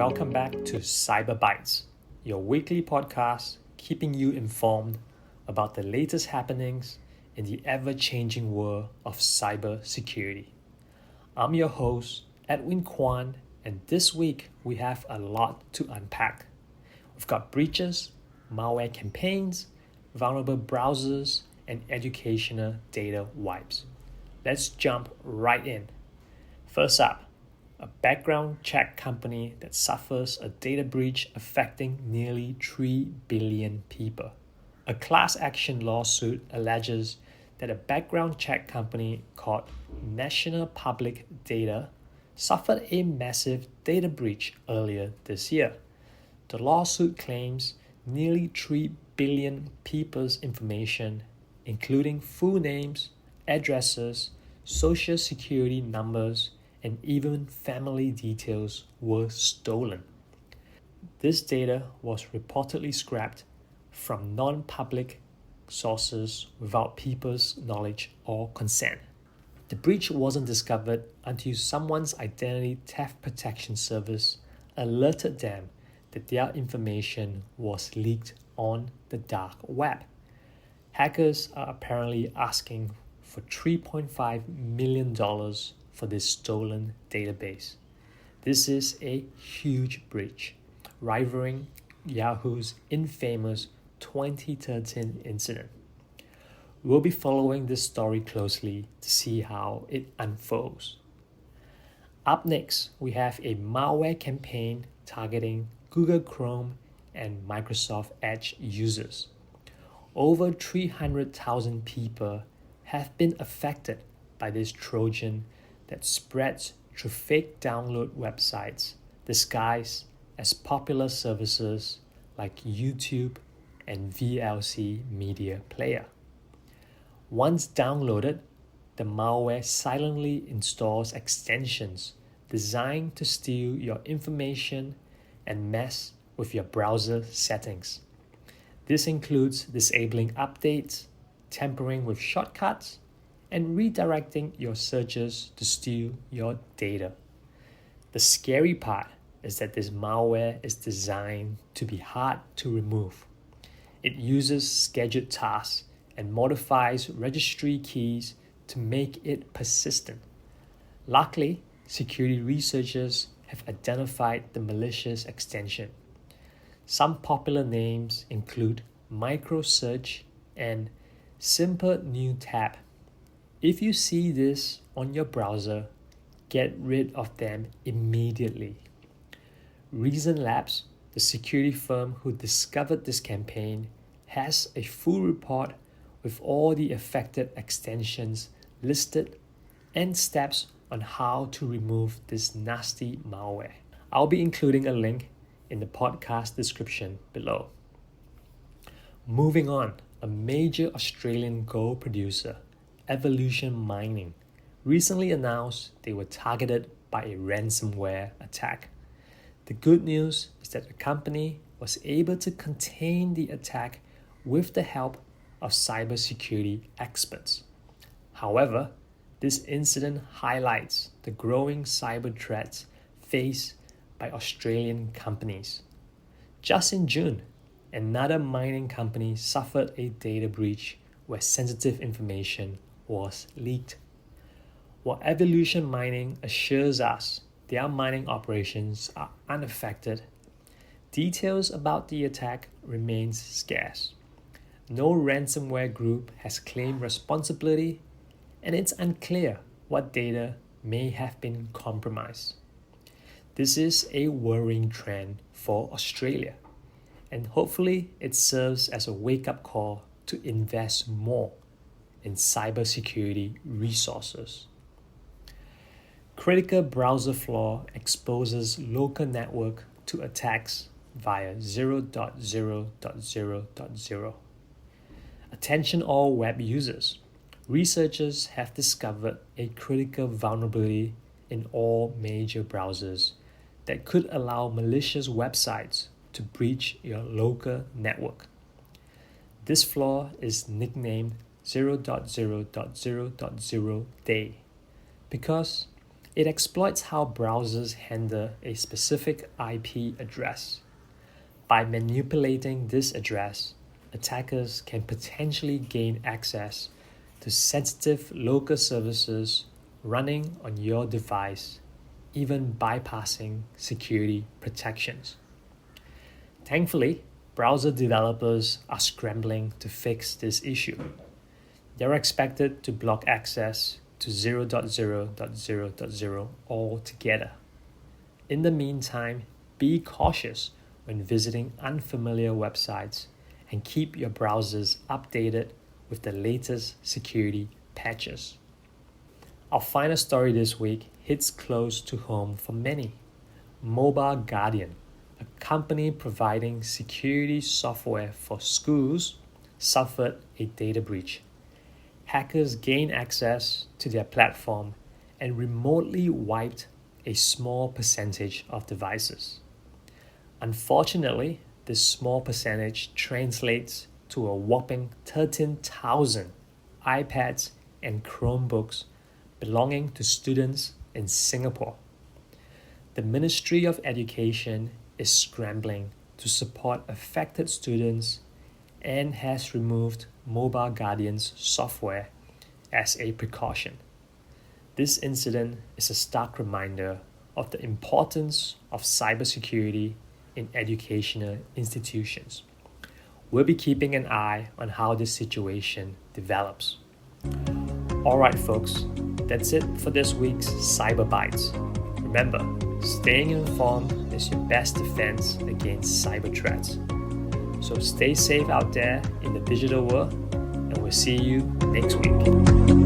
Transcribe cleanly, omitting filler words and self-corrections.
welcome back to Cyber Bytes, your weekly podcast keeping you informed about the latest happenings in the ever-changing world of cyber security. I'm your host, Edwin Kwan, and this week we have a lot to unpack. We've got breaches, malware campaigns, vulnerable browsers, and educational data wipes. Let's jump right in. First up, a background check company that suffers a data breach affecting nearly 3 billion people. A class action lawsuit alleges that a background check company called National Public Data suffered a massive data breach earlier this year. The lawsuit claims nearly 3 billion people's information, including full names, addresses, social security numbers, and even family details were stolen. This data was reportedly scrapped from non-public sources without people's knowledge or consent. The breach wasn't discovered until someone's identity theft protection service alerted them that their information was leaked on the dark web. Hackers are apparently asking for $3.5 million for this stolen database. This is a huge breach, rivaling Yahoo's infamous 2013 incident. We'll be following this story closely to see how it unfolds. Up next, we have a malware campaign targeting Google Chrome and Microsoft Edge users. Over 300,000 people have been affected by this Trojan that spreads through fake download websites disguised as popular services like YouTube and VLC media player. Once downloaded, the malware silently installs extensions designed to steal your information and mess with your browser settings. This includes disabling updates, tampering with shortcuts, and redirecting your searches to steal your data. The scary part is that this malware is designed to be hard to remove. It uses scheduled tasks and modifies registry keys to make it persistent. Luckily, security researchers have identified the malicious extension. Some popular names include microsearch and simple new tab. If you see this on your browser, get rid of them immediately. Reason Labs, the security firm who discovered this campaign, has a full report with all the affected extensions listed and steps on how to remove this nasty malware. I'll be including a link in the podcast description below. Moving on, a major Australian gold producer, Evolution Mining, recently announced they were targeted by a ransomware attack. The good news is that the company was able to contain the attack with the help of cybersecurity experts. However, this incident highlights the growing cyber threats faced by Australian companies. Just in June, another mining company suffered a data breach where sensitive information was leaked. While Evolution Mining assures us their mining operations are unaffected, details about the attack remains scarce. No ransomware group has claimed responsibility, and it's unclear what data may have been compromised. This is a worrying trend for Australia, and hopefully it serves as a wake-up call to invest more in cybersecurity resources. Critical browser Flaw exposes local network to attacks via 0.0.0.0. Attention all web users. Researchers have discovered a critical vulnerability in all major browsers that could allow malicious websites to breach your local network. This flaw is nicknamed 0.0.0.0 day because It exploits how browsers handle a specific IP address. By manipulating this address, attackers can potentially gain access to sensitive local services running on your device, even bypassing security protections. Thankfully, browser developers are scrambling to fix this issue. They're expected to block access to 0.0.0.0 altogether. In the meantime, be cautious when visiting unfamiliar websites and keep your browsers updated with the latest security patches. Our final story this week hits close to home for many. Mobile Guardian, a company providing security software for schools, suffered a data breach. Hackers gained access to their platform and remotely wiped a small percentage of devices. Unfortunately, this small percentage translates to a whopping 13,000 iPads and Chromebooks belonging to students in Singapore. The Ministry of Education is scrambling to support affected students and has removed Mobile Guardian's software as a precaution. This incident is a stark reminder of the importance of cybersecurity in educational institutions. We'll be keeping an eye on how this situation develops. Alright folks, that's it for this week's Cyber Bites. Remember, staying informed is your best defense against cyber threats. So stay safe out there in the digital world, and we'll see you next week.